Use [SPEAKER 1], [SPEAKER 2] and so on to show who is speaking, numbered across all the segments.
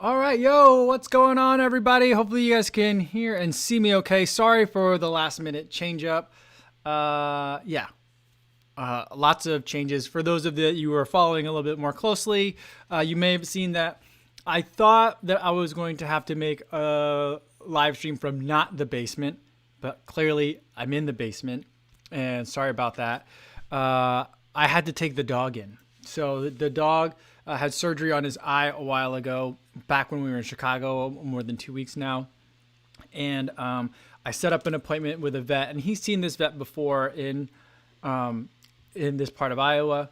[SPEAKER 1] All right, yo, what's going on, everybody? Hopefully, you guys can hear and see me okay. Sorry for the last minute change up. Lots of changes. For those of you who are following a little bit more closely, you may have seen that I thought that I was going to have to make a live stream from not the basement, but clearly I'm in the basement, and sorry about that. I had to take the dog in. So the dog had surgery on his eye a while ago, back when we were in Chicago, more than 2 weeks now. And I set up an appointment with a vet, and he's seen this vet before in this part of Iowa.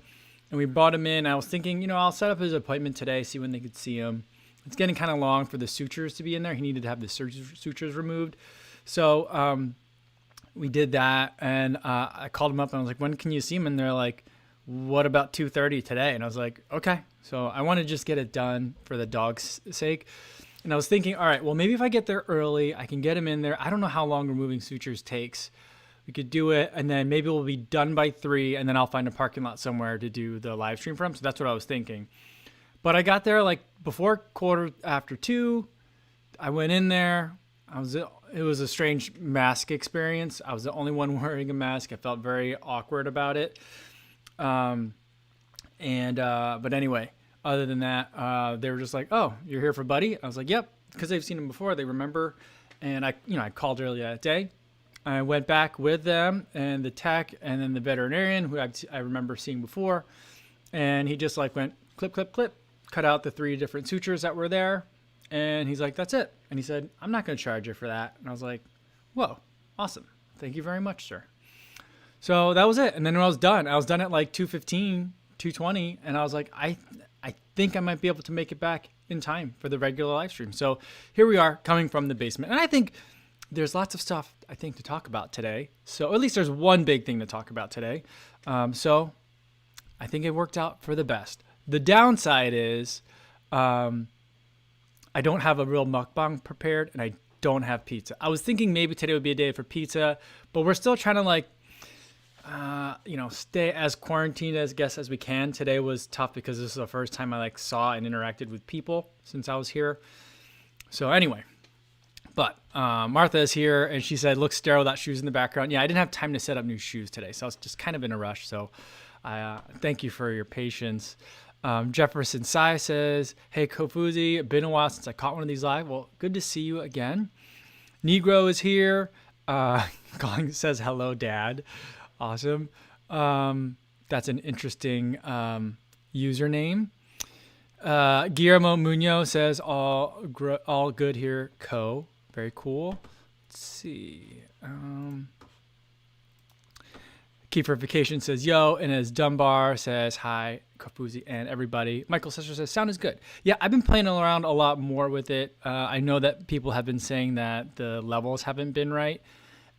[SPEAKER 1] And we brought him in. I was thinking, I'll set up his appointment today, see when they could see him. It's getting kind of long for the sutures to be in there. He needed to have the sutures removed. So we did that, and I called him up, and I was like, when can you see him? And they're like, what about 2:30 today? And I was like, okay. So I want to just get it done for the dog's sake. And I was thinking, all right, well, maybe if I get there early, I can get him in there. I don't know how long removing sutures takes. We could do it, and then maybe we'll be done by 3, and then I'll find a parking lot somewhere to do the live stream from. So that's what I was thinking. But I got there like before 2:15. I went in there. It was a strange mask experience. I was the only one wearing a mask. I felt very awkward about it. But anyway, other than that, they were just like, "Oh, you're here for Buddy?" I was like, "Yep," because they've seen him before. They remember. And I called earlier that day. I went back with them and the tech and then the veterinarian who I remember seeing before. And he just like went clip, clip, clip, cut out the 3 different sutures that were there. And he's like, that's it. And he said, I'm not going to charge you for that. And I was like, whoa, awesome. Thank you very much, sir. So that was it. And then when I was done at like 2:15, 2:20. And I was like, I think I might be able to make it back in time for the regular live stream. So here we are coming from the basement. And I think there's lots of stuff I think to talk about today. So at least there's one big thing to talk about today. So I think it worked out for the best. The downside is I don't have a real mukbang prepared, and I don't have pizza. I was thinking maybe today would be a day for pizza, but we're still trying to stay as quarantined as we can. Today was tough because this is the first time I saw and interacted with people since I was here. So anyway, but Martha is here, and she said, "Looks sterile without shoes in the background." Yeah, I didn't have time to set up new shoes today, so I was just kind of in a rush. So I thank you for your patience. Jefferson Sai says, "Hey Kofuzi, been a while since I caught one of these live. Well, good to see you again." Negro is here. Calling says, "Hello, Dad." Awesome. That's an interesting username. Guillermo Munoz says, all good here, Co. Very cool. Let's see. Kiefer Vacation says, yo. And as Dunbar says, hi, Kofuzi and everybody. Michael Sester says, sound is good. Yeah, I've been playing around a lot more with it. I know that people have been saying that the levels haven't been right.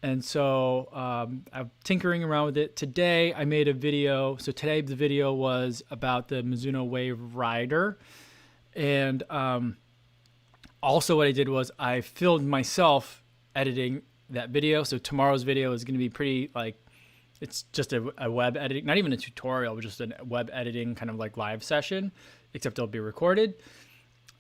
[SPEAKER 1] And so I'm tinkering around with it. Today I made a video. So today the video was about the Mizuno Wave Rider. And also what I did was I filmed myself editing that video. So tomorrow's video is going to be pretty it's just a web editing, not even a tutorial, but just a web editing kind of live session, except it'll be recorded.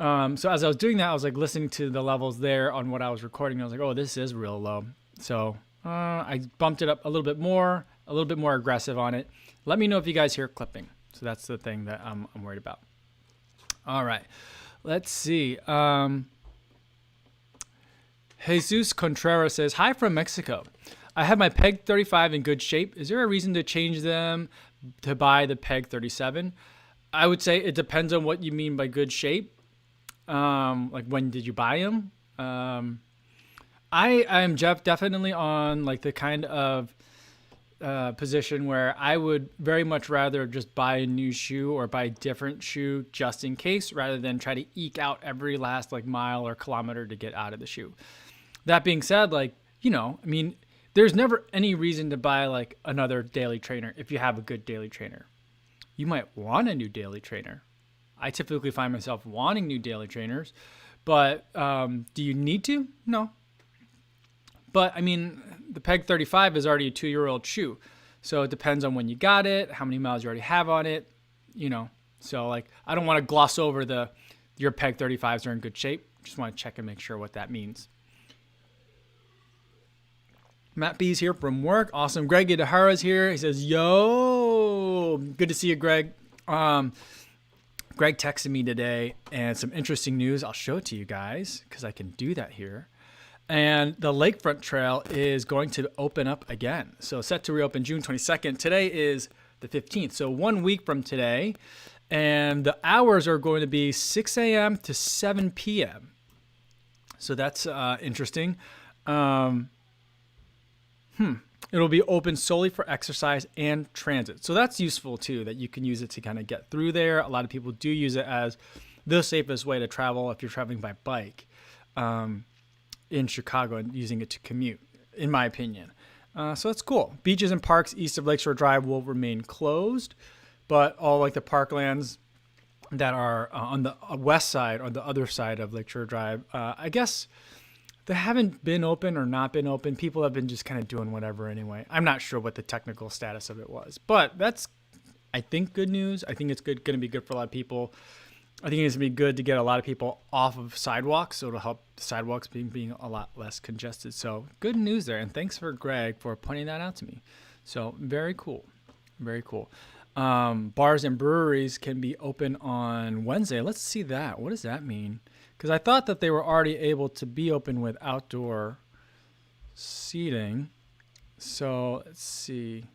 [SPEAKER 1] So as I was doing that, I was listening to the levels there on what I was recording. And I was like, oh, this is real low. So I bumped it up a little bit more aggressive on it. Let me know if you guys hear clipping. So that's the thing that I'm worried about. All right, let's see. Jesus Contreras says, hi from Mexico. I have my Peg 35 in good shape. Is there a reason to change them to buy the Peg 37? I would say it depends on what you mean by good shape. When did you buy them? I am definitely on the kind of position where I would very much rather just buy a new shoe or buy a different shoe just in case, rather than try to eke out every last mile or kilometer to get out of the shoe. That being said, there's never any reason to buy another daily trainer if you have a good daily trainer. You might want a new daily trainer. I typically find myself wanting new daily trainers, but do you need to? No. But the Peg 35 is already a 2-year-old shoe. So it depends on when you got it, how many miles you already have on it, So I don't want to gloss over the your peg 35s are in good shape. Just want to check and make sure what that means. Matt B's here from work. Awesome. Greg Idahara's here. He says, yo, good to see you, Greg. Greg texted me today and some interesting news. I'll show it to you guys because I can do that here. And the Lakefront Trail is going to open up again. So set to reopen June 22nd. Today is the 15th. So 1 week from today. And the hours are going to be 6 a.m. to 7 p.m. So that's interesting. It'll be open solely for exercise and transit. So that's useful too, that you can use it to kind of get through there. A lot of people do use it as the safest way to travel if you're traveling by bike in Chicago and using it to commute, in my opinion. So that's cool. Beaches and parks east of Lakeshore Drive will remain closed, but all like the parklands that are on the west side or the other side of Lakeshore Drive, I guess they haven't been open or not been open. People have been just kind of doing whatever anyway. I'm not sure what the technical status of it was, but that's, I think, good news. I think it's going to be good for a lot of people. I think it's going to be good to get a lot of people off of sidewalks, so it'll help the sidewalks being a lot less congested. So good news there, and thanks for Greg for pointing that out to me. So very cool, very cool. Bars and breweries can be open on Wednesday. Let's see that. What does that mean? Because I thought that they were already able to be open with outdoor seating. So let's see.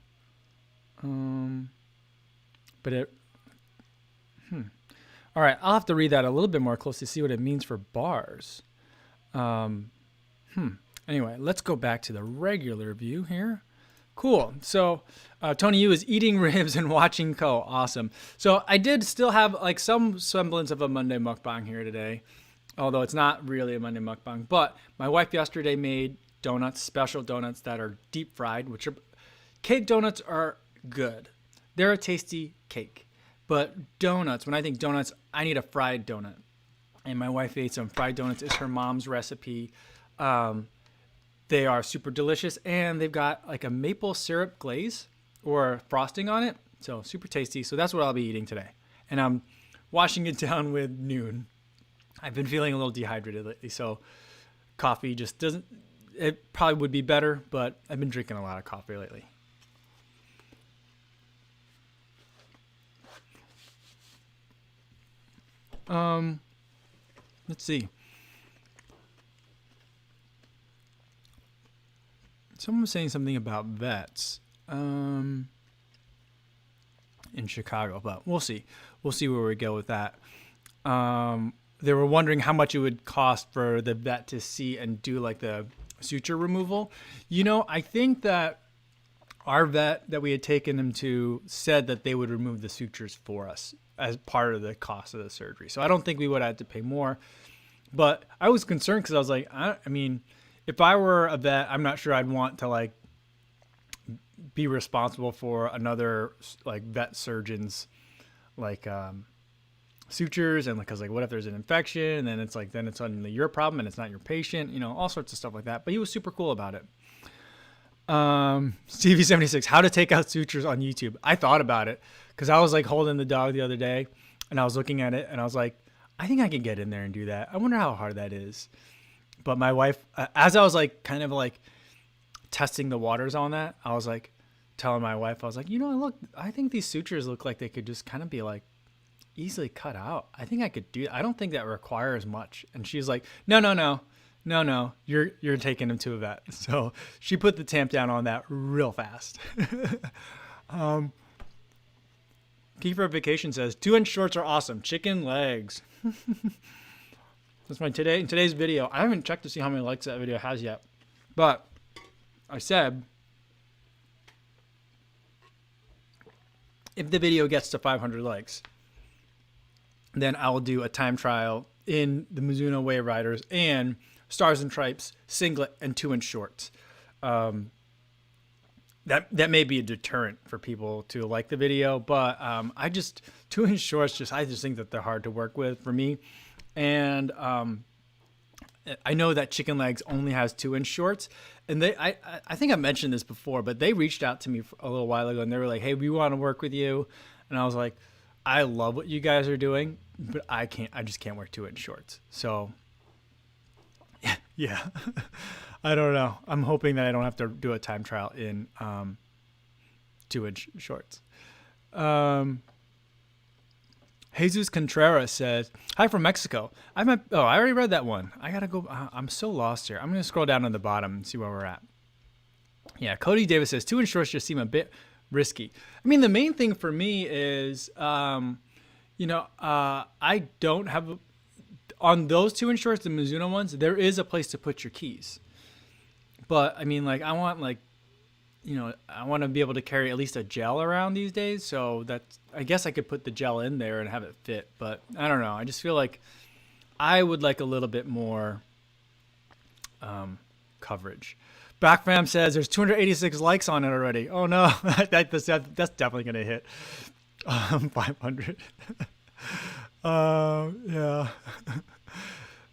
[SPEAKER 1] But it, all right, I'll have to read that a little bit more closely to see what it means for bars. Anyway, let's go back to the regular view here. Cool. So Tony Yu is eating ribs and watching Co. Awesome. So I did still have like some semblance of a Monday mukbang here today, although it's not really a Monday mukbang. But my wife yesterday made donuts, special donuts that are deep fried, which are cake donuts are good. They're a tasty cake. But donuts, when I think donuts, I need a fried donut. And my wife ate some fried donuts. It's her mom's recipe. They are super delicious, and they've got like a maple syrup glaze or frosting on it. So super tasty. So that's what I'll be eating today. And I'm washing it down with Noon. I've been feeling a little dehydrated lately, so coffee just doesn't, it probably would be better, but I've been drinking a lot of coffee lately. Let's see. Someone was saying something about vets in Chicago, but we'll see. We'll see where we go with that. They were wondering how much it would cost for the vet to see and do like the suture removal. You know, I think that our vet that we had taken them to said that they would remove the sutures for us as part of the cost of the surgery. So I don't think we would have to pay more. But I was concerned because I was like, I mean, if I were a vet, I'm not sure I'd want to like be responsible for another like vet surgeon's like sutures, and because like what if there's an infection and then it's like then it's suddenly your problem and it's not your patient, you know, all sorts of stuff like that. But he was super cool about it. Stevie76, how to take out sutures on YouTube. I thought about it because I was like holding the dog the other day and I was looking at it and I was like, I think I can get in there and do that. I wonder how hard that is. But my wife, as I was like kind of like testing the waters on that, I was like telling my wife, I was like, you know, I think these sutures look like they could just kind of be like easily cut out. I think I could do, I don't think that requires much. And she's like, no, you're taking him to a vet. So she put the tamp down on that real fast. Kiefer Vacation says 2-inch shorts are awesome. Chicken legs. That's my in today's video. I haven't checked to see how many likes that video has yet, but I said if the video gets to 500 likes, then I'll do a time trial in the Mizuno Wave Riders and Stars and Stripes singlet and 2-inch shorts. That may be a deterrent for people to like the video, but I just 2-inch shorts I just think that they're hard to work with for me. And I know that Chicken Legs only has 2-inch shorts, and I think I mentioned this before, but they reached out to me a little while ago and they were like, hey, we want to work with you. And I was like, I love what you guys are doing, but I just can't wear 2-inch shorts. So yeah, I don't know. I'm hoping that I don't have to do a time trial in 2-inch shorts. Jesus Contreras says, "Hi from Mexico. I already read that one. I gotta go. I'm so lost here. I'm gonna scroll down on the bottom and see where we're at." Yeah, Cody Davis says 2-inch shorts just seem a bit risky. I mean, the main thing for me is, I don't have on those 2-inch shorts, the Mizuno ones. There is a place to put your keys, but I mean, like, I want to be able to carry at least a gel around these days. So I guess I could put the gel in there and have it fit, but I don't know. I just feel like I would like a little bit more coverage. Backfam says there's 286 likes on it already. Oh no, that's definitely going to hit 500. Yeah.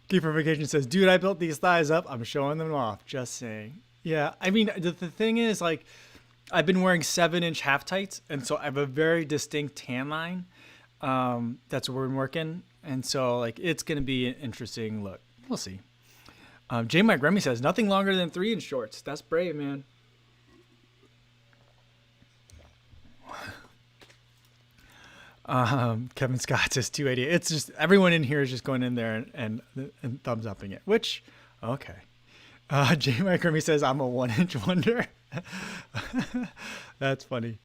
[SPEAKER 1] Keeper Vacation says, dude, I built these thighs up. I'm showing them off. Just saying. Yeah, I mean, the thing is, like, I've been wearing 7-inch half tights, and so I have a very distinct tan line. That's where we're working, and so like it's gonna be an interesting look. We'll see. J. Mike Remy says nothing longer than 3-inch shorts. That's brave, man. Kevin Scott says 280. It's just everyone in here is just going in there and thumbs upping it. Which, okay. J. Mike Remy says I'm a 1-inch wonder. That's funny.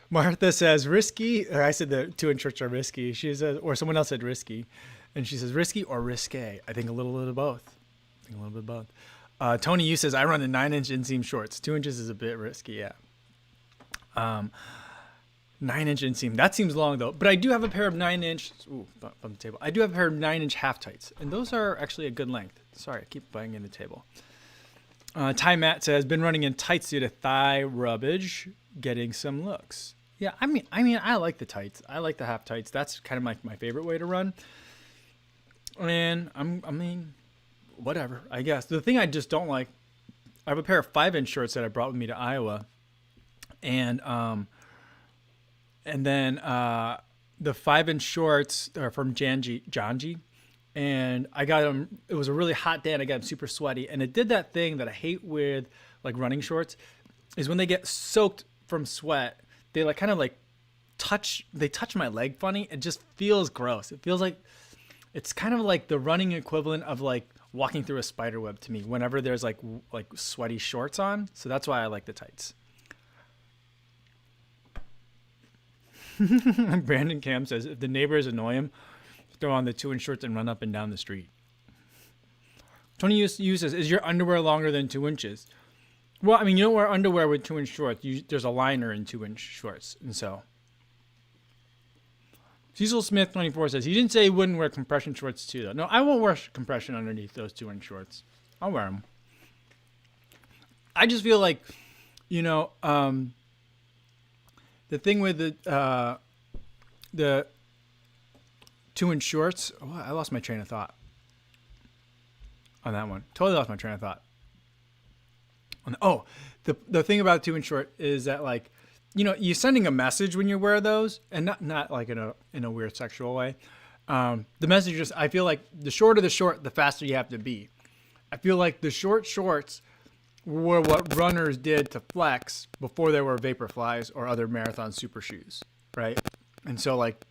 [SPEAKER 1] Martha says risky. Or I said the 2-inch shorts are risky. She says, or someone else said risky, and she says risky or risque. I think a little bit of both. Tony Yu says I run the 9-inch inseam shorts. 2 inches is a bit risky. Yeah. 9-inch inseam. That seems long though. But I do have a pair of 9-inch. Ooh, bump the table. I do have a pair of 9-inch half tights, and those are actually a good length. Sorry, I keep banging the table. Ty Matt says been running in tights due to thigh rubbage, getting some looks. Yeah, I mean, I like the tights. I like the half tights. That's kind of my favorite way to run. And I mean, whatever. I guess the thing I just don't like. I have a pair of 5-inch shorts that I brought with me to Iowa, and then the 5-inch shorts are from Janji, and I got them. It was a really hot day, and I got them super sweaty. And it did that thing that I hate with like running shorts, is when they get soaked from sweat, they like kind of like touch my leg funny. It just feels gross. It feels like it's kind of like the running equivalent of like walking through a spider web to me. Whenever there's like sweaty shorts on, so that's why I like the tights. Brandon Cam says if the neighbors annoy him, throw on the 2-inch shorts and run up and down the street. Tony Yu says, is your underwear longer than 2 inches? Well, I mean, you don't wear underwear with 2-inch shorts. There's a liner in 2-inch shorts, and so. Cecil Smith 24 says he didn't say he wouldn't wear compression shorts too though. No, I won't wear compression underneath those 2-inch shorts. I'll wear them. I just feel like, the thing with the 2-inch shorts. Oh, I lost my train of thought on that one. Totally lost my train of thought. The thing about 2-inch short is that like, you're sending a message when you wear those, and not like in a weird sexual way. The message is, I feel like the shorter the short, the faster you have to be. I feel like the short shorts were what runners did to flex before there were Vaporflies or other marathon super shoes, right? And so like,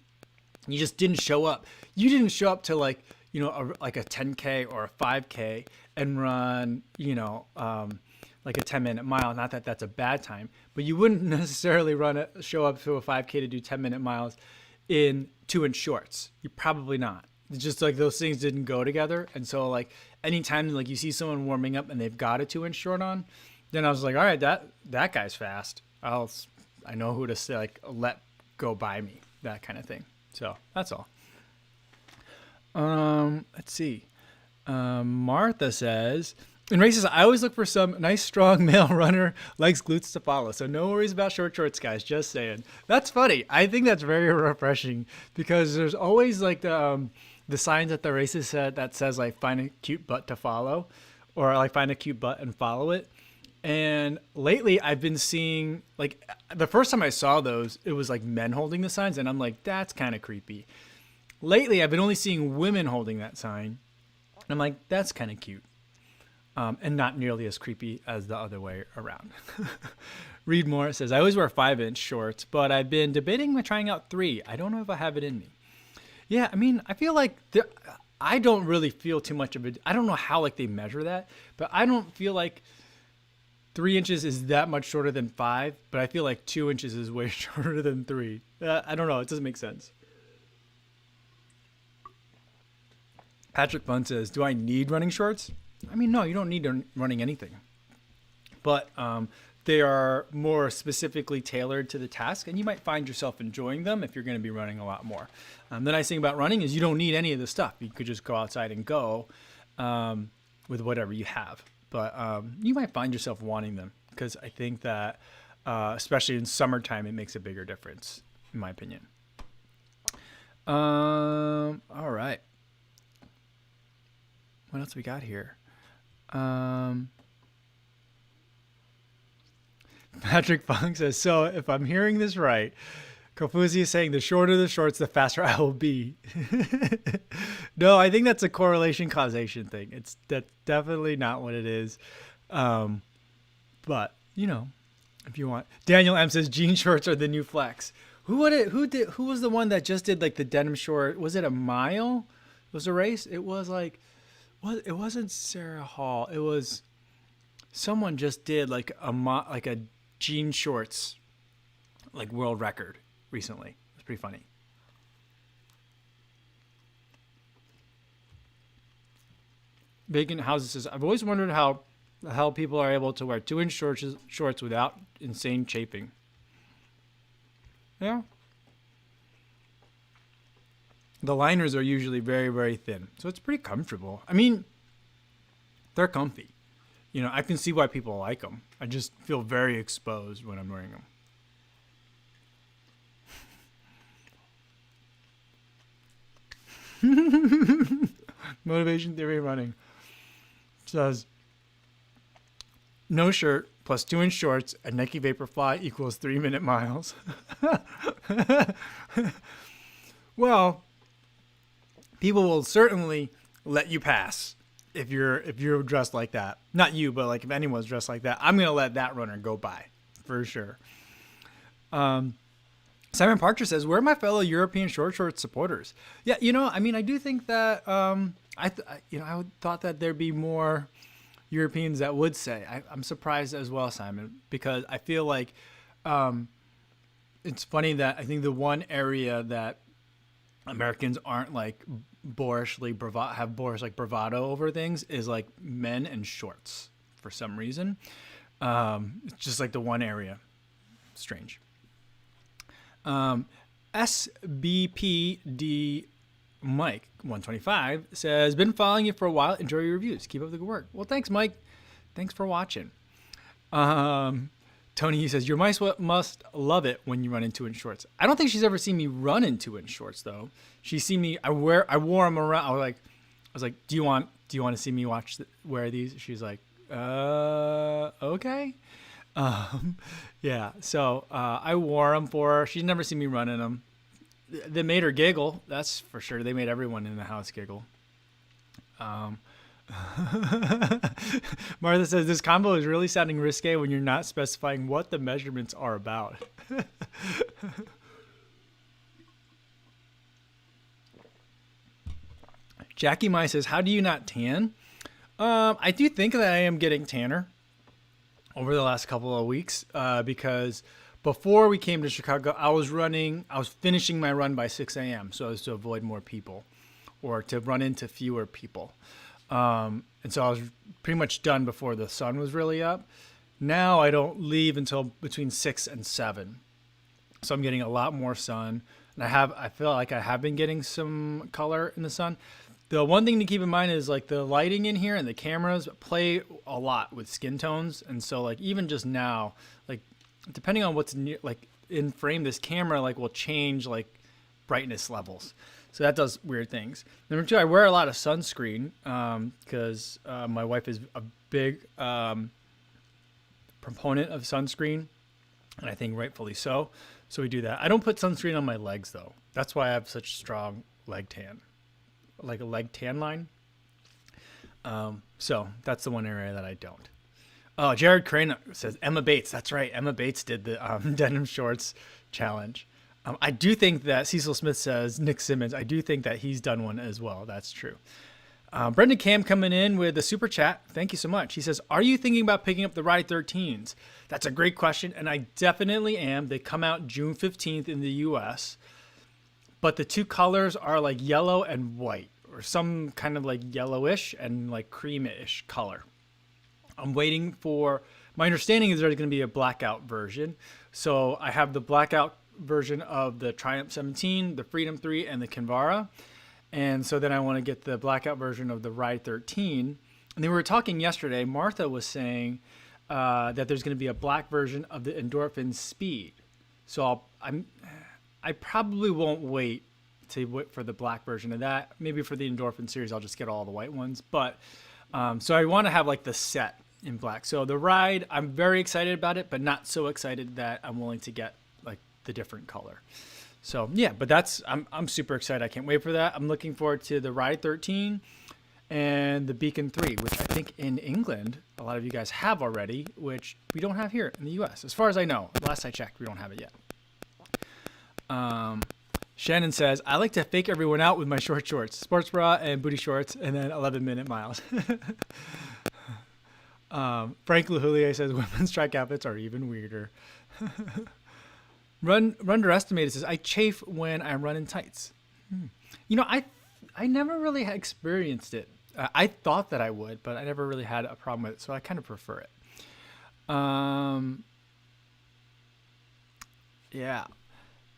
[SPEAKER 1] you just didn't show up. You didn't show up to like, like a 10K or a 5K and run, like a 10-minute mile. Not that that's a bad time, but you wouldn't necessarily show up to a 5K to do 10-minute miles in 2-inch shorts. You're probably not. It's just like those things didn't go together. And so like anytime like you see someone warming up and they've got a 2-inch short on, then I was like, all right, that guy's fast. I know who to say, like, let go by me, that kind of thing. So that's all. Let's see. Martha says, in races, I always look for some nice, strong male runner, legs, glutes to follow. So no worries about short shorts, guys. Just saying. That's funny. I think that's very refreshing because there's always like the signs at the races that says like find a cute butt to follow, or like find a cute butt and follow it. And lately I've been seeing, like, the first time I saw those, it was like men holding the signs, and I'm like, that's kind of creepy. Lately I've been only seeing women holding that sign. And I'm like, that's kind of cute. And not nearly as creepy as the other way around. Reed Moore says, I always wear 5-inch shorts, but I've been debating trying out 3. I don't know if I have it in me. Yeah, I mean, I feel like I don't really feel too much of it. I don't know how like they measure that, but I don't feel like 3 inches is that much shorter than 5, but I feel like 2 inches is way shorter than 3. I don't know. It doesn't make sense. Patrick Fun says, do I need running shorts? I mean, no, you don't need running anything. But they are more specifically tailored to the task, and you might find yourself enjoying them if you're going to be running a lot more. The nice thing about running is you don't need any of the stuff. You could just go outside and go with whatever you have. But you might find yourself wanting them because I think that, especially in summertime, it makes a bigger difference, in my opinion. All right. What else we got here? Patrick Funk says, so if I'm hearing this right, Kofuzi is saying the shorter the shorts, the faster I will be. No, I think that's a correlation causation thing. That's definitely not what it is. But you know, if you want, Daniel M says jean shorts are the new flex. Who was the one that just did like the denim short? Was it a mile? It was a race? It was like, what? It wasn't Sarah Hall. It was someone just did like a jean shorts like world record recently. It was pretty funny. Vacant Houses says, I've always wondered how the hell people are able to wear 2-inch shorts without insane chafing. Yeah. The liners are usually very, very thin, so it's pretty comfortable. I mean, they're comfy. You know, I can see why people like them. I just feel very exposed when I'm wearing them. Motivation Theory Running says, no shirt plus 2-inch shorts and Nike Vaporfly equals 3-minute miles. Well, people will certainly let you pass if you're dressed like that. Not you, but like if anyone's dressed like that, I'm gonna let that runner go by for sure. Simon Parcher says, where are my fellow European short supporters? Yeah, you know, I mean, I do think that I thought that there'd be more Europeans that would say. I'm surprised as well, Simon, because I feel like it's funny that I think the one area that Americans aren't like have boorish like bravado over things is like men and shorts for some reason. It's just like the one area. Strange. SBPD Mike 125 says, been following you for a while. Enjoy your reviews. Keep up the good work. Well, thanks, Mike. Thanks for watching. Tony, he says, your mice must love it when you run in 2-inch shorts. I don't think she's ever seen me run in 2-inch shorts though. She's seen me. I wore them around. I was like, do you want to see me wear these? She's like, okay. Yeah. So I wore them for her. She's never seen me run in them. They made her giggle. That's for sure. They made everyone in the house giggle. Martha says, this combo is really sounding risque when you're not specifying what the measurements are about. Jackie Mai says, how do you not tan? I do think that I am getting tanner over the last couple of weeks because before we came to Chicago, I was finishing my run by 6 a.m. so as to avoid more people or to run into fewer people. And so I was pretty much done before the sun was really up. Now I don't leave until between 6 and 7. So I'm getting a lot more sun. And I feel like I have been getting some color in the sun. The one thing to keep in mind is like the lighting in here and the cameras play a lot with skin tones. And so like even just now, like depending on what's like in frame, this camera like will change like brightness levels. So that does weird things. Number 2, I wear a lot of sunscreen because my wife is a big proponent of sunscreen, and I think rightfully so. So we do that. I don't put sunscreen on my legs though. That's why I have such strong leg tan, like a leg tan line. So that's the one area that I don't. Oh, Jared Crane says Emma Bates. That's right. Emma Bates did the denim shorts challenge. I do think that Cecil Smith says Nick Simmons. I do think that he's done one as well. That's true. Brendan Cam coming in with a super chat. Thank you so much. He says, are you thinking about picking up the Ride 13s? That's a great question, and I definitely am. They come out June 15th in the U.S., but the two colors are like yellow and white, or some kind of like yellowish and like creamish color. I'm waiting for, my understanding is there's going to be a blackout version. So I have the blackout version of the Triumph 17, the Freedom 3, and the Kinvara. And so then I want to get the blackout version of the Ride 13. And then we were talking yesterday, Martha was saying that there's going to be a black version of the Endorphin Speed. So I probably won't wait for the black version of that. Maybe for the Endorphin series, I'll just get all the white ones. But so I want to have like the set in black. So the Ride, I'm very excited about it, but not so excited that I'm willing to get like the different color. So yeah, but I'm super excited. I can't wait for that. I'm looking forward to the Ride 13 and the Beacon 3, which I think in England, a lot of you guys have already, which we don't have here in the US. As far as I know, last I checked, we don't have it yet. Shannon says, I like to fake everyone out with my short shorts, sports bra and booty shorts, and then 11-minute miles. Frank Lahulier says, women's track outfits are even weirder. Underestimated says, I chafe when I run in tights. You know, I never really experienced it. I thought that I would, but I never really had a problem with it, so I kind of prefer it. Yeah.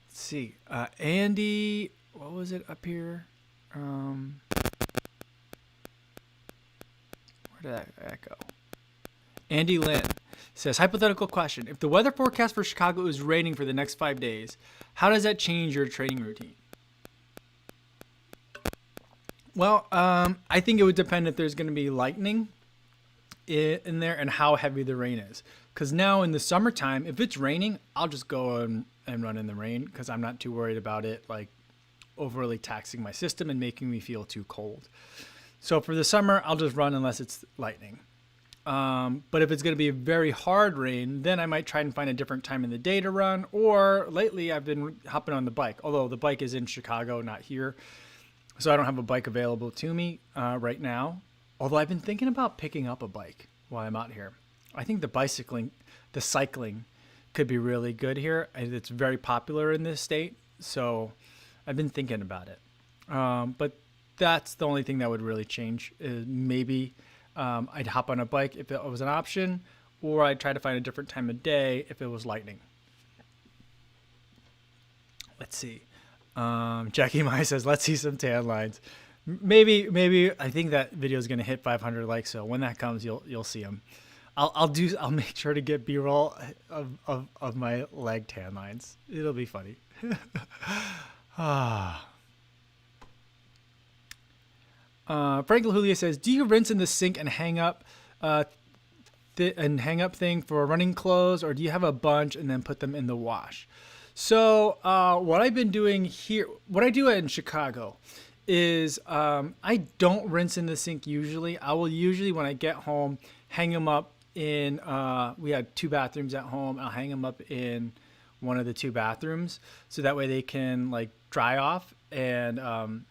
[SPEAKER 1] Let's see. Andy, what was it up here? Where did that go? Andy Lynn says, hypothetical question. If the weather forecast for Chicago is raining for the next 5 days, how does that change your training routine? Well, I think it would depend if there's going to be lightning in there and how heavy the rain is. Because now in the summertime, if it's raining, I'll just go and run in the rain because I'm not too worried about it like overly taxing my system and making me feel too cold. So for the summer, I'll just run unless it's lightning. But if it's going to be a very hard rain, then I might try and find a different time in the day to run. Or lately I've been hopping on the bike, although the bike is in Chicago, not here. So I don't have a bike available to me right now. Although I've been thinking about picking up a bike while I'm out here. I think the cycling could be really good here. It's very popular in this state. So I've been thinking about it. But that's the only thing that would really change. Maybe I'd hop on a bike if it was an option, or I'd try to find a different time of day if it was lightning. Let's see. Jackie Mai says, let's see some tan lines. Maybe I think that video is going to hit 500 likes. So when that comes, you'll see them. I'll make sure to get B-roll of my leg tan lines. It'll be funny. Frank Lahulia says, do you rinse in the sink and hang up thing for running clothes, or do you have a bunch and then put them in the wash? So what I've been doing here, what I do in Chicago is I don't rinse in the sink usually. I will usually, when I get home, hang them up in, we had 2 bathrooms at home. I'll hang them up in one of the 2 bathrooms so that way they can like dry off and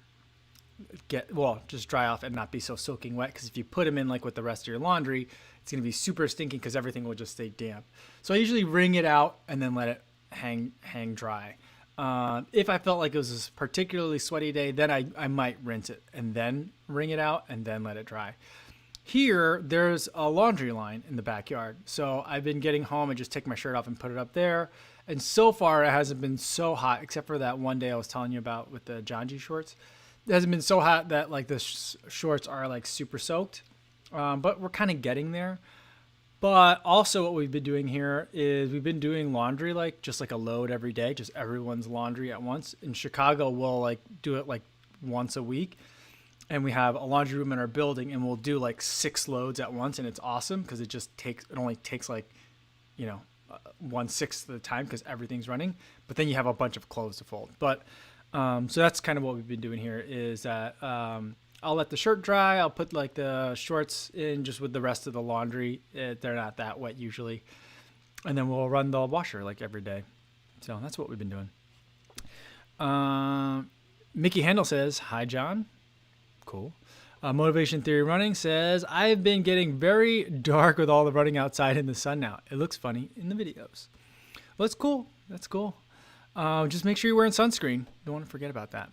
[SPEAKER 1] just dry off and not be so soaking wet. Because if you put them in like with the rest of your laundry, it's going to be super stinky because everything will just stay damp. So I usually wring it out and then let it hang dry. If I felt like it was a particularly sweaty day, then I might rinse it and then wring it out and then let it dry. Here, there's a laundry line in the backyard. So I've been getting home and just take my shirt off and put it up there. And so far, it hasn't been so hot, except for that one day I was telling you about with the Janji shorts. It hasn't been so hot that like the shorts are like super soaked, but we're kind of getting there. But also what we've been doing here is we've been doing laundry, like just like a load every day, just everyone's laundry at once. In Chicago, we'll like do it like once a week. And we have a laundry room in our building and we'll do like 6 loads at once. And it's awesome because it only takes like 1/6 of the time because everything's running, but then you have a bunch of clothes to fold. But so that's kind of what we've been doing here is that I'll let the shirt dry. I'll put like the shorts in just with the rest of the laundry. They're not that wet usually. And then we'll run the washer like every day. So that's what we've been doing. Mickey Handel says, hi, John. Cool. Motivation Theory Running says, I've been getting very dark with all the running outside in the sun now. It looks funny in the videos. Well, that's cool. That's cool. Just make sure you're wearing sunscreen. Don't want to forget about that.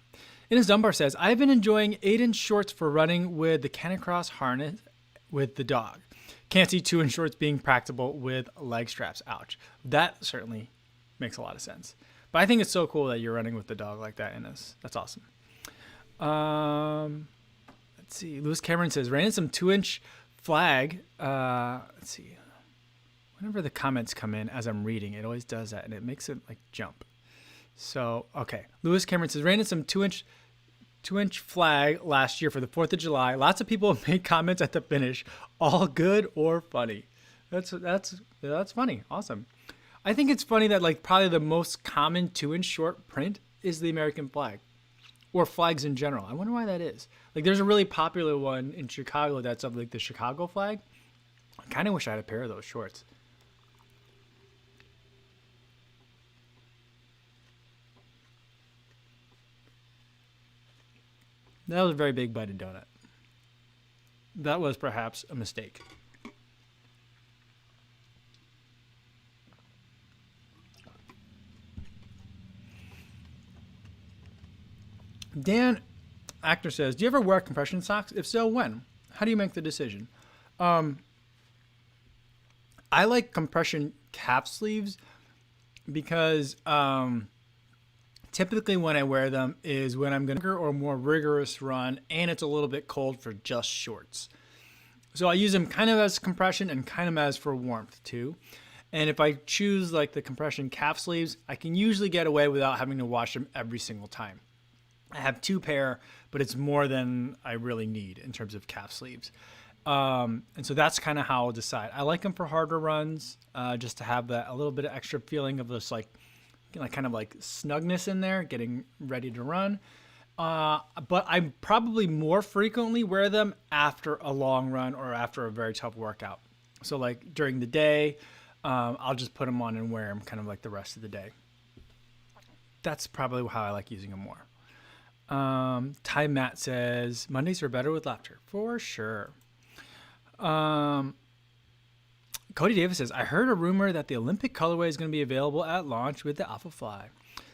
[SPEAKER 1] Ines Dunbar says, I've been enjoying 8-inch shorts for running with the Canicross harness with the dog. Can't see 2-inch shorts being practicable with leg straps. Ouch. That certainly makes a lot of sense. But I think it's so cool that you're running with the dog like that, Ines. That's awesome. Let's see. Lewis Cameron says, ran in some 2-inch flag. Let's see. Whenever the comments come in as I'm reading, it always does that, and it makes it like jump. So, okay. Lewis Cameron says, ran in some 2-inch flag last year for the 4th of July. Lots of people made comments at the finish, all good or funny. That's funny. Awesome. I think it's funny that like probably the most common 2-inch short print is the American flag or flags in general. I wonder why that is. Like there's a really popular one in Chicago that's of like the Chicago flag. I kind of wish I had a pair of those shorts. That was a very big bite of donut. That was perhaps a mistake. Dan Actor says, do you ever wear compression socks? If so, when? How do you make the decision? I like compression calf sleeves because typically when I wear them is when I'm going to or more rigorous run and it's a little bit cold for just shorts. So I use them kind of as compression and kind of as for warmth too. And if I choose like the compression calf sleeves, I can usually get away without having to wash them every single time. I have 2 pair, but it's more than I really need in terms of calf sleeves. And so that's kind of how I'll decide. I like them for harder runs, just to have that a little bit of extra feeling of this like kind of like snugness in there, getting ready to run. But I probably more frequently wear them after a long run or after a very tough workout. So like during the day, I'll just put them on and wear them kind of like the rest of the day. That's probably how I like using them more. Ty Matt says, Mondays are better with laughter. For sure. Cody Davis says, I heard a rumor that the Olympic colorway is going to be available at launch with the Alpha Fly.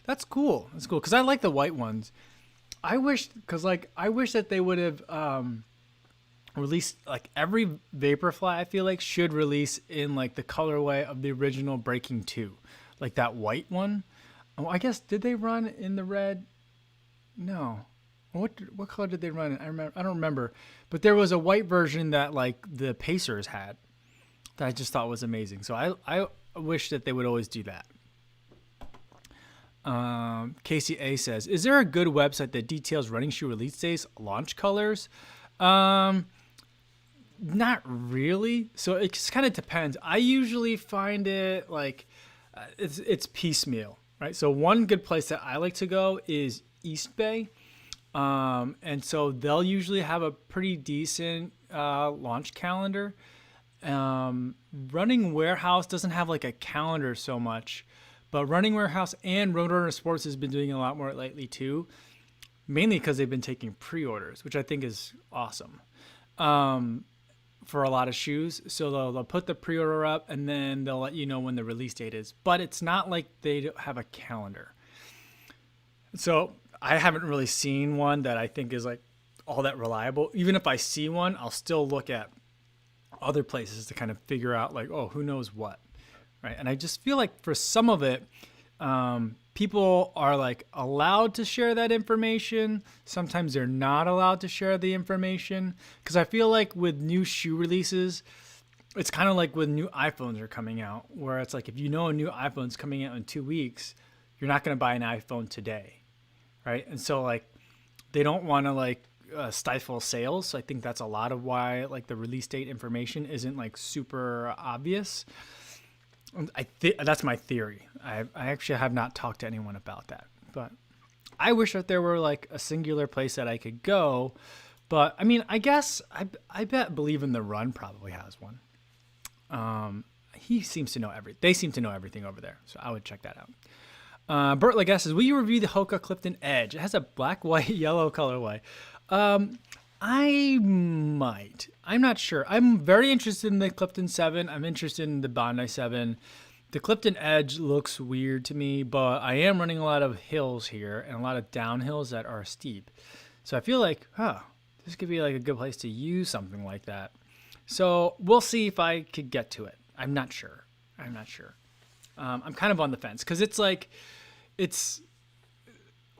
[SPEAKER 1] That's cool. That's cool. Cause I like the white ones. I wish that they would have, released like every Vaporfly, I feel like should release in like the colorway of the original Breaking 2, like that white one. Oh, I guess, did they run in the red? No. What color did they run in? I don't remember. But there was a white version that like the Pacers had that I just thought was amazing. So I wish that they would always do that. Casey A says, is there a good website that details running shoe release days, launch colors? Not really. So it just kind of depends. I usually find it like it's piecemeal, right? So one good place that I like to go is East Bay. And so they'll usually have a pretty decent launch calendar. Running Warehouse doesn't have like a calendar so much, but Running Warehouse and Roadrunner Sports has been doing a lot more lately too, mainly because they've been taking pre-orders, which I think is awesome for a lot of shoes. So they'll put the pre-order up and then they'll let you know when the release date is, but it's not like they have a calendar. So I haven't really seen one that I think is like all that reliable. Even if I see one, I'll still look at other places to kind of figure out like, oh, who knows what, right? And I just feel like for some of it, people are like allowed to share that information. Sometimes they're not allowed to share the information. Because I feel like with new shoe releases, it's kind of like when new iPhones are coming out, where it's like if you know a new iPhone's coming out in 2 weeks, you're not going to buy an iPhone today. Right. And so like they don't want to like stifle sales. So I think that's a lot of why like the release date information isn't like super obvious. I think that's my theory. I actually have not talked to anyone about that, but I wish that there were like a singular place that I could go. But I mean, I guess I bet Believe in the Run probably has one. He seems to know they seem to know everything over there, so I would check that out. Bert Legas says, will you review the Hoka Clifton Edge? It has a black, white, yellow colorway. I might. I'm not sure. I'm very interested in the Clifton 7. I'm interested in the Bondi 7. The Clifton Edge looks weird to me, but I am running a lot of hills here and a lot of downhills that are steep. So I feel like, this could be like a good place to use something like that. So we'll see if I could get to it. I'm not sure. I'm kind of on the fence because it's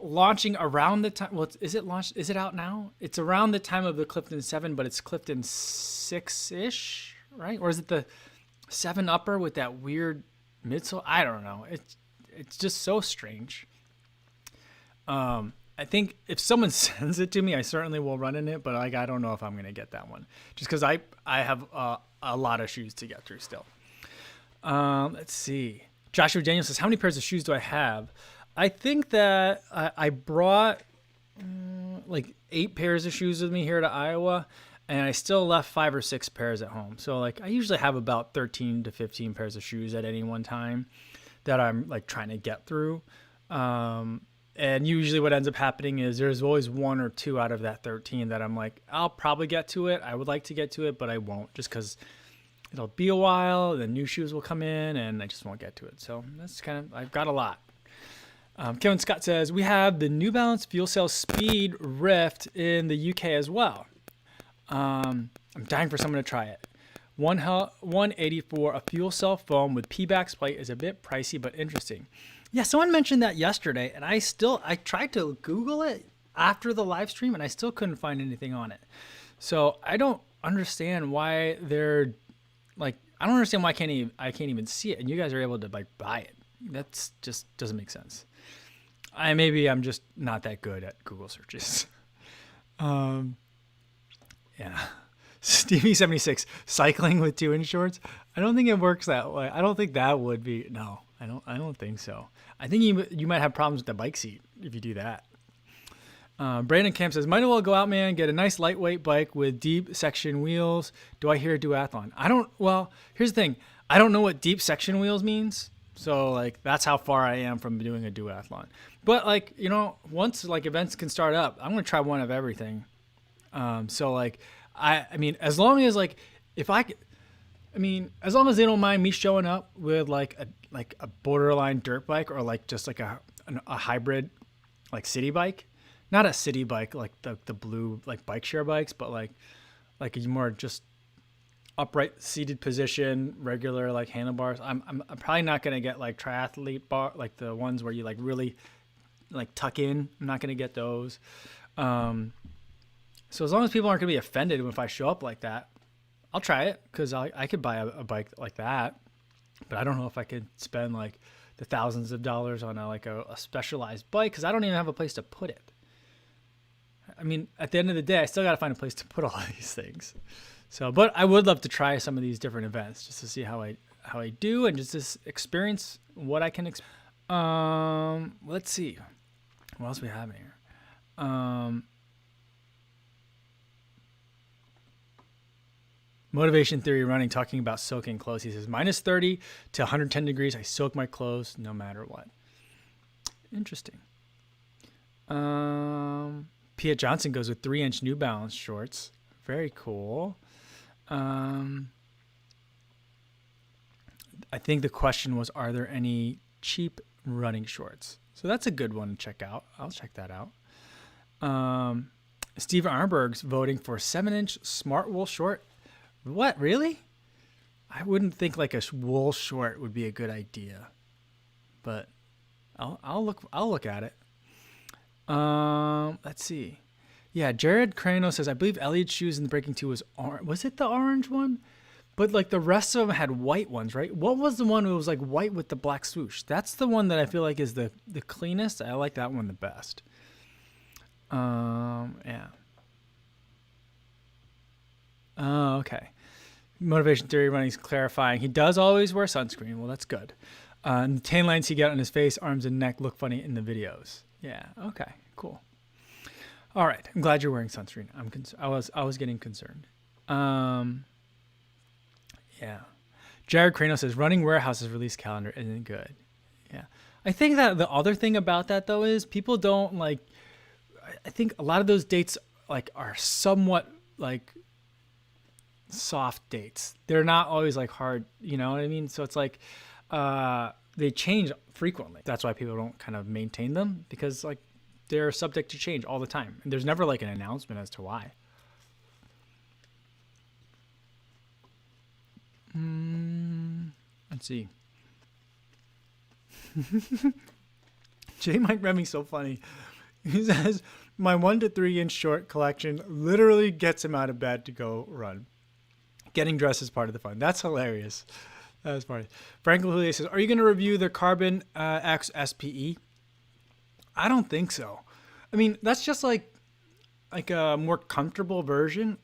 [SPEAKER 1] launching around the time. Well, is it launched? Is it out now? It's around the time of the Clifton 7, but it's Clifton 6-ish, right? Or is it the 7 upper with that weird midsole? I don't know. It's just so strange. I think if someone sends it to me, I certainly will run in it, but I don't know if I'm going to get that one just because I have a lot of shoes to get through still. Let's see. Joshua Daniel says, how many pairs of shoes do I have? I think that I brought like 8 pairs of shoes with me here to Iowa, and I still left 5 or 6 pairs at home. So like I usually have about 13 to 15 pairs of shoes at any one time that I'm like trying to get through. And usually what ends up happening is there's always 1 or 2 out of that 13 that I'm like, I'll probably get to it. I would like to get to it, but I won't just because it'll be a while. Then new shoes will come in and I just won't get to it. So that's I've got a lot. Kevin Scott says, we have the New Balance Fuel Cell Speed Rift in the UK as well. I'm dying for someone to try it. 184, a fuel cell foam with P-Bax plate is a bit pricey, but interesting. Yeah, someone mentioned that yesterday, and I tried to Google it after the live stream, and I still couldn't find anything on it. So I don't understand why they're like, I don't understand why I can't even see it, and you guys are able to like buy it. That's just doesn't make sense. Maybe I'm just not that good at Google searches. Yeah. Stevie76, cycling with 2-inch shorts. I don't think it works that way. I don't think that would be, no, I don't think so. I think you might have problems with the bike seat if you do that. Brandon Camp says, might as well go out, man, get a nice lightweight bike with deep section wheels. Do I hear a duathlon? Well, here's the thing. I don't know what deep section wheels means. So like, that's how far I am from doing a duathlon. But like, once like events can start up, I'm going to try one of everything. So like, I mean, as long as like, as long as they don't mind me showing up with like a borderline dirt bike or like just like a hybrid like city bike, not a city bike like the blue like bike share bikes, but like a more just upright seated position, regular like handlebars. I'm probably not gonna get like triathlete bar, like the ones where you like really like tuck in. I'm not gonna get those. So as long as people aren't gonna be offended if I show up like that, I'll try it because I could buy a bike like that, but I don't know if I could spend like the thousands of dollars on a specialized bike because I don't even have a place to put it. I mean, at the end of the day, I still got to find a place to put all of these things. So, but I would love to try some of these different events just to see how I do and just to experience what I can experience. Let's see. What else we have here? Motivation Theory Running, talking about soaking clothes. He says, minus 30 to 110 degrees. I soak my clothes no matter what. Interesting. Pia Johnson goes with 3-inch New Balance shorts. Very cool. I think the question was, are there any cheap running shorts? So that's a good one to check out. I'll check that out. Steve Arnberg's voting for 7-inch Smart Wool short. What, really? I wouldn't think like a wool short would be a good idea, but I'll look at it. Let's see. Yeah, Jared Crano says, I believe Elliot's shoes in the Breaking 2 was orange. Was it the orange one? But like the rest of them had white ones, right? What was the one that was like white with the black swoosh? That's the one that I feel like is the cleanest. I like that one the best. Yeah. Oh, okay. Motivation Theory Running's clarifying. He does always wear sunscreen. Well, that's good. And the tan lines he got on his face, arms, and neck look funny in the videos. Yeah. Okay. Cool. All right. I'm glad you're wearing sunscreen. I was getting concerned. Yeah. Jared Crano says Running Warehouse's release calendar isn't good. Yeah. I think that the other thing about that though is people don't like. I think a lot of those dates like are somewhat like soft dates. They're not always like hard, you know what I mean? So it's like they change frequently. That's why people don't kind of maintain them, because like they're subject to change all the time. And there's never like an announcement as to why. Let's see. J Mike Remy's so funny. He says, my 1 to 3 inch short collection literally gets him out of bed to go run. Getting dressed is part of the fun. That's hilarious. That is funny. Frank Julia says, are you going to review the Carbon X SPE? I don't think so. I mean, that's just like a more comfortable version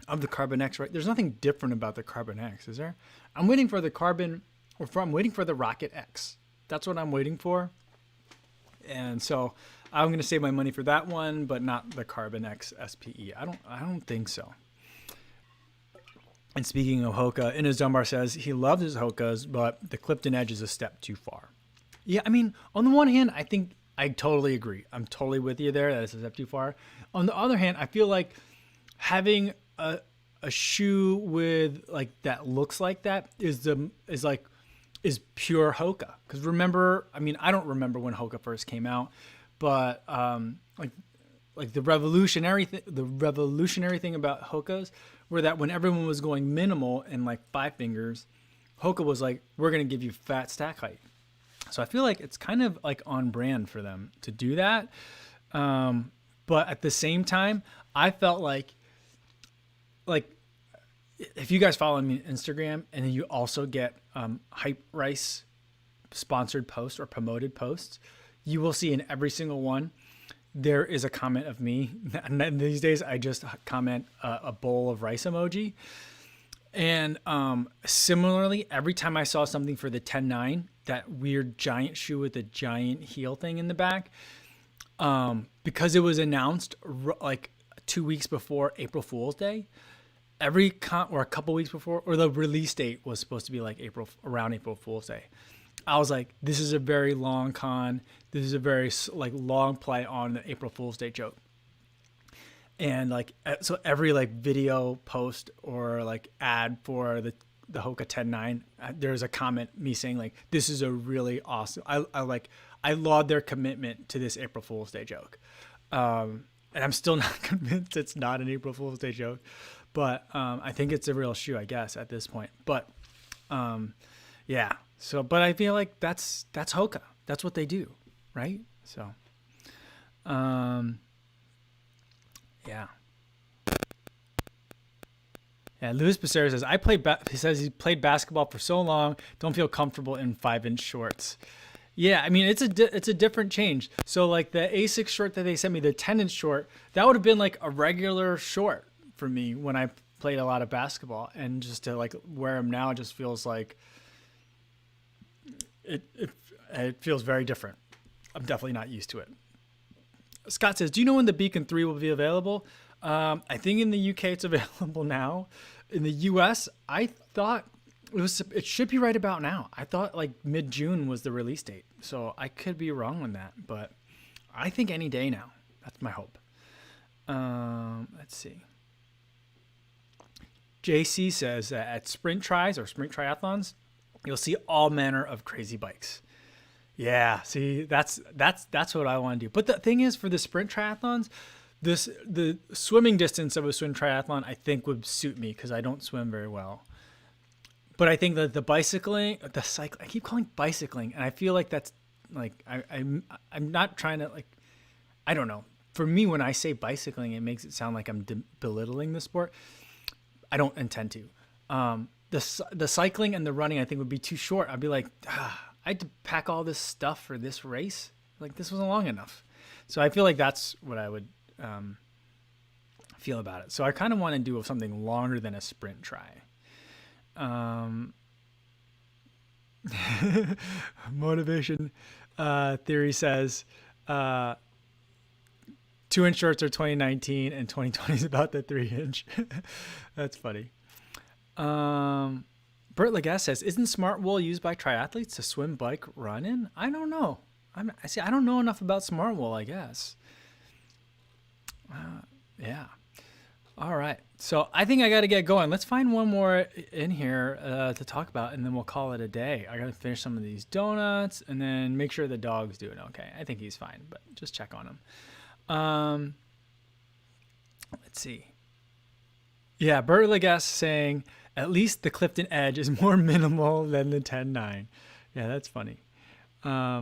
[SPEAKER 1] of the Carbon X, right? There's nothing different about the Carbon X, is there? I'm waiting for the I'm waiting for the Rocket X. That's what I'm waiting for. And so I'm going to save my money for that one, but not the Carbon X SPE. I don't think so. And speaking of Hoka, Inez Dunbar says he loves his Hokas, but the Clifton Edge is a step too far. Yeah, I mean, on the one hand, I think I totally agree. I'm totally with you there. That it's a step too far. On the other hand, I feel like having a shoe with like that looks like that is pure Hoka. Because remember, I mean, I don't remember when Hoka first came out, but like the revolutionary thing about Hokas were that when everyone was going minimal and like 5 fingers, Hoka was like, we're gonna give you fat stack height. So I feel like it's kind of like on brand for them to do that. But at the same time, I felt like if you guys follow me on Instagram and then you also get Hype Rice sponsored posts or promoted posts, you will see in every single one, there is a comment of me. And these days I just comment a bowl of rice emoji. And similarly, every time I saw something for the 10.9, that weird giant shoe with the giant heel thing in the back, because it was announced like 2 weeks before April Fool's Day, or a couple weeks before, or the release date was supposed to be like around April Fool's Day. I was like, this is a very long con. This is a very like long play on the April Fool's Day joke. And like, so every like video post or like ad for the Hoka 10.9, there's a comment me saying like, this is a really awesome, I laud their commitment to this April Fool's Day joke. And I'm still not convinced it's not an April Fool's Day joke, but I think it's a real shoe, I guess, at this point. But yeah, so, but I feel like that's Hoka. That's what they do, right? So, yeah. Yeah, Luis Becerra says, he says he played basketball for so long, don't feel comfortable in 5-inch shorts. Yeah, I mean, it's a different change. So like the Asics short that they sent me, the 10-inch short, that would have been like a regular short for me when I played a lot of basketball, and just to like wear them now just feels like it feels very different. I'm definitely not used to it. Scott says, do you know when the Beacon 3 will be available? I think in the UK it's available now. In the US, I thought it should be right about now. I thought like mid-June was the release date. So I could be wrong on that, but I think any day now. That's my hope. Let's see. JC says that at sprint tries or sprint triathlons, you'll see all manner of crazy bikes. Yeah, see, that's what I want to do. But the thing is, for the sprint triathlons, the swimming distance of a swim triathlon, I think would suit me because I don't swim very well. But I think that I keep calling bicycling, and I feel like that's like I'm not trying to like, I don't know. For me, when I say bicycling, it makes it sound like I'm belittling the sport. I don't intend to. The cycling and the running, I think, would be too short. I'd be like, I had to pack all this stuff for this race. Like, this wasn't long enough. So I feel like that's what I would feel about it. So I kind of want to do something longer than a sprint try. Motivation theory says 2-inch shorts are 2019 and 2020 is about the 3-inch. That's funny. Bert Legas says, isn't smart wool used by triathletes to swim, bike, run in? I don't know. I don't know enough about smart wool, I guess. Yeah. All right. So I think I got to get going. Let's find one more in here to talk about, and then we'll call it a day. I got to finish some of these donuts and then make sure the dog's doing okay. I think he's fine, but just check on him. Let's see. Yeah, Bert Legas saying, at least the Clifton Edge is more minimal than the 10.9. Yeah, that's funny. Yeah.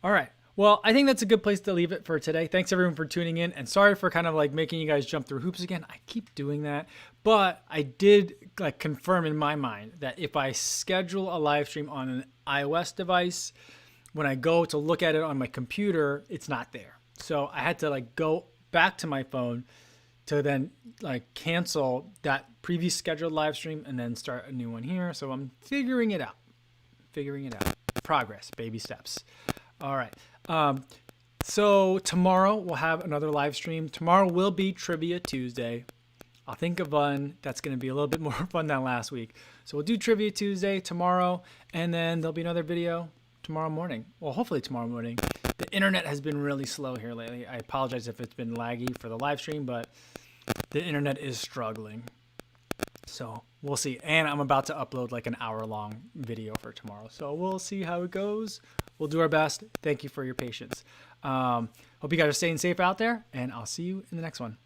[SPEAKER 1] All right. Well, I think that's a good place to leave it for today. Thanks everyone for tuning in, and sorry for kind of like making you guys jump through hoops again. I keep doing that, but I did like confirm in my mind that if I schedule a live stream on an iOS device, when I go to look at it on my computer, it's not there. So I had to like go back to my phone to then like cancel that previous scheduled live stream and then start a new one here. So I'm figuring it out. Progress, baby steps. All right. So tomorrow we'll have another live stream. Tomorrow will be Trivia Tuesday. I'll think of one that's going to be a little bit more fun than last week. So we'll do Trivia Tuesday tomorrow, and then there'll be another video tomorrow morning. Well, hopefully tomorrow morning. The internet has been really slow here lately. I apologize if it's been laggy for the live stream, but the internet is struggling. So we'll see. And I'm about to upload like an hour-long video for tomorrow. So we'll see how it goes. We'll do our best. Thank you for your patience. Hope you guys are staying safe out there, and I'll see you in the next one.